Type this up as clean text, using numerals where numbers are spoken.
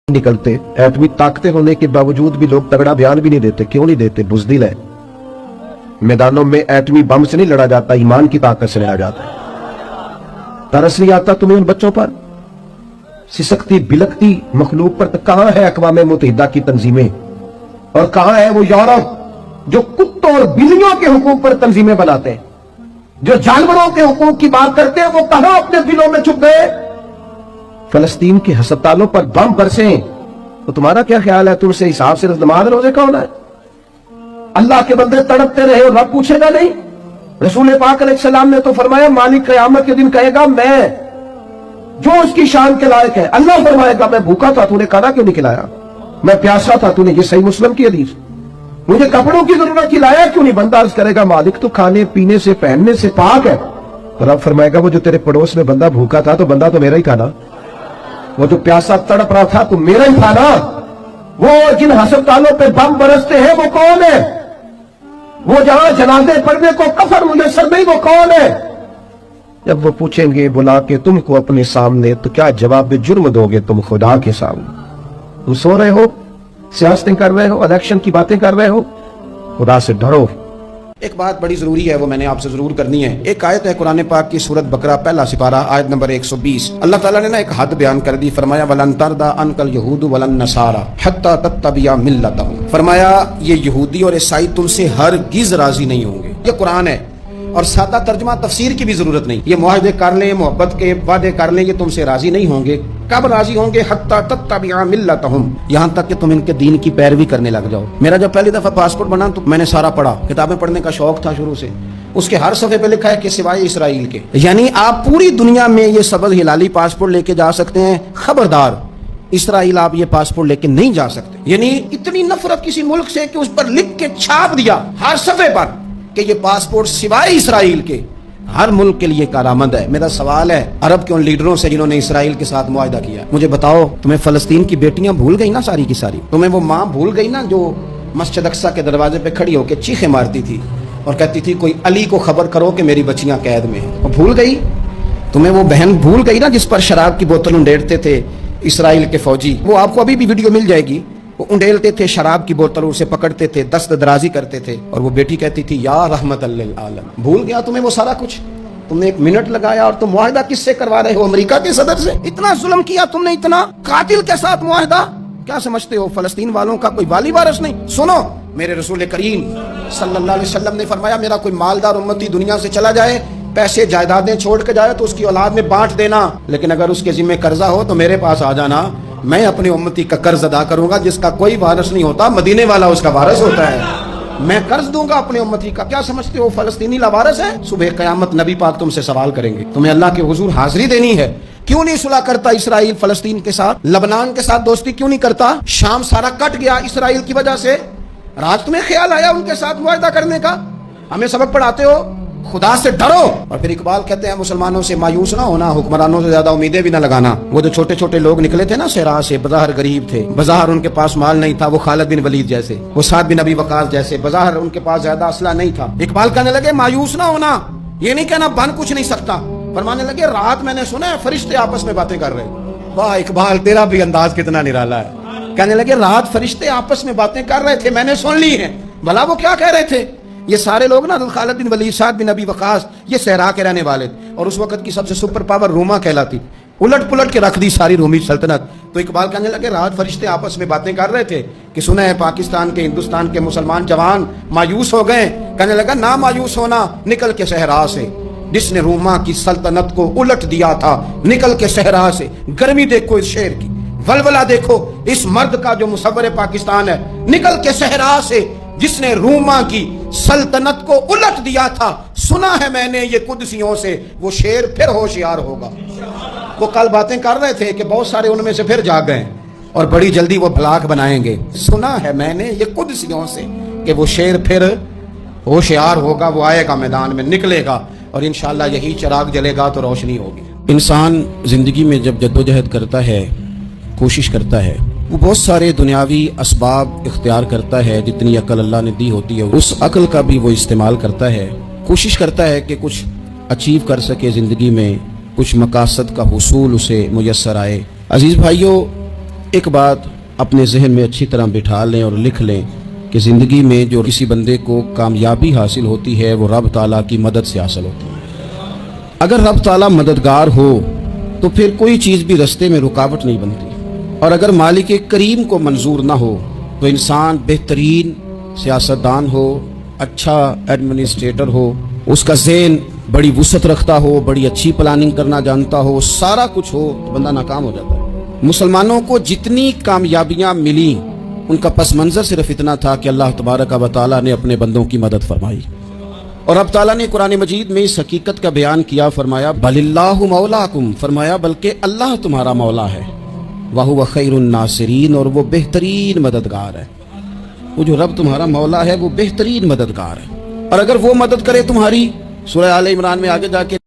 निकलते। एटमी ताकतें होने के बावजूद भी लोग तगड़ा बयान भी नहीं देते। क्यों नहीं देते? बुज़दिल है। मैदानों में एटमी बम से नहीं लड़ा जाता, ईमान की ताकत से लड़ा जाता है। तरस नहीं आता तुम्हें उन बच्चों पर, सिसकती बिलकती मखलूक पर? तो कहां है अक़वाम मुत्तहिदा की तंजीमें, और कहां है वो यूरोप जो कुत्तों और बिल्लियों के हुकूक पर तंजीमें बनाते हैं, जो जानवरों के हुकूक की बात करते हैं? वो कहां अपने दिलों में छुप गए? फलस्तीन के हस्पतालों पर बम बरसे तो तुम्हारा क्या ख्याल है? तुमसे हिसाब सिर्फ नमाज रोजे का होना है? अल्लाह के बंदे तड़पते रहे और रब पूछेगा नहीं? रसूल पाक अलैहिस्सलाम ने तो फरमाया, मालिक क़यामत के दिन कहेगा, मैं जो उसकी शान के लायक है। अल्लाह फरमाएगा, मैं भूखा था, तूने खाना क्यों नहीं खिलाया? मैं प्यासा था, तूने, ये सही मुस्लिम की हदीस। मुझे कपड़ों की जरूरत, खिलाया क्यों नहीं? बंदा अर्ज करेगा, मालिक तो खाने पीने से पहनने से पाक है। तो रब फरमाएगा, वो जो तेरे पड़ोस में बंदा भूखा था, तो बंदा तो मेरा ही था ना। वो जो प्यासा तड़प रहा था, तो मेरा ही था ना। वो जिन अस्पतालों पे बम बरसते हैं, वो कौन है? वो जहां जनाजे पढ़ने को कफन मुयस्सर नहीं, वो कौन है? जब वो पूछेंगे बुला के तुमको अपने सामने, तो क्या जवाब जुर्म दोगे तुम खुदा के सामने? तुम सो रहे हो, सियासतें कर रहे हो, इलेक्शन की बातें कर रहे हो? खुदा से डरो। एक बात बड़ी जरूरी है, वो मैंने आपसे जरूर करनी है। एक आयत है कुरान पाक की, सूरत बकरा पहला सिपारा, आयत नंबर 120। अल्लाह ताला ने ना एक हद बयान कर दी। फरमाया, वलन तरदा अनकल यहूद वलन नसारा हत्ता तत्तबिया मिल्लतहुम। फरमाया, ये यहूदी और ईसाई तुमसे हरगिज राजी नहीं होंगे। ये कुरान है, और सादा तर्जमा तफसीर की भी जरूरत नहीं। ये मुआहदे कर लें, मोहब्बत के वादे कर लें, ये तुमसे राजी नहीं होंगे। कब राजी होंगे? हत्ता तत्तबिया मिल्लतहुम, यहां तक कि तुम इनके दीन की पैरवी करने लग जाओ। मेरा जब पहली दफा पासपोर्ट बना तो मैंने सारा पढ़ा, किताबें पढ़ने का शौक था शुरू से। उसके हर सफे पे लिखा है कि सिवाय इसराइल के, यानी आप पूरी दुनिया में ये सबज हिलाली पासपोर्ट लेके जा सकते हैं, खबरदार इसराइल आप ये पासपोर्ट लेके नहीं जा सकते। यानी इतनी नफरत किसी मुल्क से कि उस पर लिख के छाप दिया हर सफे पर कि ये पासपोर्ट सिवाय इसराइल के हर मुल्क के लिए कारामद है। मेरा सवाल है अरब के उन लीडरों से जिन्होंने इसराइल के साथ मुआहिदा किया, मुझे बताओ, तुम्हें फलस्तीन की बेटियां भूल गई ना सारी की सारी? तुम्हें वो माँ भूल गई ना जो मस्जिद अक्सा के दरवाजे पे खड़ी होकर चीखें मारती थी और कहती थी, कोई अली को खबर करो कि मेरी बच्चियां कैद में हैं? वो भूल गई? तुम्हें वो बहन भूल गई ना जिस पर शराब की बोतल उंडेलते थे इसराइल के फौजी? वो आपको अभी भी वीडियो मिल जाएगी। वो उंडेलते थे शराब की बोतल, उसे पकड़ते थे, दस्त दराजी करते थे, और वो बेटी कहती थी, या रहमत लिल आलम। भूल गया तुम्हें वो सारा कुछ? तुमने एक मिनट लगाया और तुम मुआहिदा किससे करवा रहे हो? अमेरिका के सदर से। इतना जुल्म किया तुमने, इतना कातिल के साथ मुआहिदा। क्या समझते हो फलस्तीन वालों का कोई वाली वारिस नहीं? सुनो, मेरे रसूल करीम सल्लल्लाहु अलैहि वसल्लम ने फरमाया, मेरा कोई मालदार उम्मती दुनिया से चला जाए, पैसे जायदादें छोड़ के जाए, तो उसकी औलाद में बांट देना, लेकिन अगर उसके जिम्मे कर्जा हो तो मेरे पास आ जाना, मैं अपने उम्मती का कर्ज अदा करूंगा। जिसका कोई वारिस नहीं होता, मदीने वाला उसका वारिस होता है। मैं कर्ज दूंगा अपने उम्मती का। क्या समझते हो फलस्तीनी लावारिस है? सुबह कयामत नबी पाक तुमसे सवाल करेंगे, तुम्हें अल्लाह के हुजूर हाजिरी देनी है। क्यों नहीं सुलह करता इसराइल फलस्तीन के साथ? लबनान के साथ दोस्ती क्यों नहीं करता? शाम सारा कट गया इसराइल की वजह से। रात तुम्हें ख्याल आया उनके साथ मुआहिदा करने का? हमें सबक पढ़ाते हो, खुदा से डरो। और फिर इकबाल कहते हैं, मुसलमानों से मायूस ना होना, हुक्मरानों से ज्यादा उम्मीदें भी ना लगाना। वो जो छोटे छोटे लोग निकले थे ना सहरा से, बज़ाहिर गरीब थे, बज़ाहिर उनके पास माल नहीं था, वो खालिद बिन वलीद जैसे, वो साद बिन अबी वक़ास जैसे, बज़ाहिर उनके पास ज्यादा असला नहीं था। इकबाल कहने लगे, मायूस ना होना, ये नहीं कहना बन कुछ नहीं सकता। फरमाने लगे, रात मैंने सुना है फरिश्ते आपस में बातें कर रहे। वाह इकबाल, तेरा भी अंदाज कितना निराला है। कहने लगे, रात फरिश्ते आपस में बातें कर रहे थे, मैंने सुन ली है। भला वो क्या कह रहे थे? ये सारे लोग ना खालिद बिन वलीद, साद बिन अबी वक़ास, ये सहरा के रहने वाले थे, और उस वक्त की सबसे सुपर पावर रोमा कहलाती। उलट पुलट के रख दी सारी रोमी सल्तनत। तो इकबाल कहने लगे, रात फरिश्ते आपस में बातें कर रहे थे कि सुना है पाकिस्तान के, हिंदुस्तान के मुसलमान जवान मायूस हो गए। कहने लगा, ना मायूस होना, निकल के सहरा से, जिसने रोमा की सल्तनत को उलट दिया था, निकल के सहरा से। गर्मी देखो इस शेर की, वलवला देखो इस मर्द का जो मुसव्वर पाकिस्तान है, निकल के सहरा से, जिसने रूमा की सल्तनत को उलट दिया था। सुना है मैंने ये कुदसियों से, वो शेर फिर होशियार होगा। वो कल बातें कर रहे थे कि बहुत सारे उनमें से फिर जाग गए और बड़ी जल्दी वो ब्लाक बनाएंगे। सुना है मैंने ये कुदसियों से कि वो शेर फिर होशियार होगा, वो आएगा मैदान में, निकलेगा, और इंशाअल्लाह यही चिराग जलेगा तो रोशनी होगी। इंसान जिंदगी में जब जद्दोजहद करता है, कोशिश करता है, वो बहुत सारे दुनियावी असबाब इख्तियार करता है। जितनी अकल अल्लाह ने दी होती है, उस अकल का भी वो इस्तेमाल करता है। कोशिश करता है कि कुछ अचीव कर सके ज़िंदगी में, कुछ मकासद का हुसूल उसे मुयस्सर आए। अजीज़ भाइयों, ایک بات اپنے ذہن میں اچھی طرح بٹھا لیں اور لکھ لیں کہ زندگی میں جو کسی بندے کو کامیابی حاصل ہوتی ہے وہ رب تعالیٰ کی مدد سے حاصل ہوتی ہے۔ اگر رب تعالیٰ مددگار ہو تو پھر کوئی چیز بھی رستے میں رکاوٹ نہیں بنتی، اور اگر مالک کریم کو منظور نہ ہو تو انسان بہترین سیاستدان ہو، اچھا ایڈمنسٹریٹر ہو، اس کا ذہن بڑی وسعت رکھتا ہو، بڑی اچھی پلاننگ کرنا جانتا ہو، سارا کچھ ہو، تو بندہ ناکام ہو جاتا ہے۔ مسلمانوں کو جتنی کامیابیاں ملی ان کا پس منظر صرف اتنا تھا کہ اللہ تبارک و تعالیٰ نے اپنے بندوں کی مدد فرمائی، اور اب تعالیٰ نے قرآن مجید میں اس حقیقت کا بیان کیا، فرمایا بل اللہ مولاکم، فرمایا بلکہ اللہ تمہارا مولا ہے، وَهُوَ خَيْرُ النَّاصِرِينَ، اور وہ بہترین مددگار ہے۔ وہ جو رب تمہارا مولا ہے وہ بہترین مددگار ہے، اور اگر وہ مدد کرے تمہاری، سورہ آل عمران میں آگے جا کے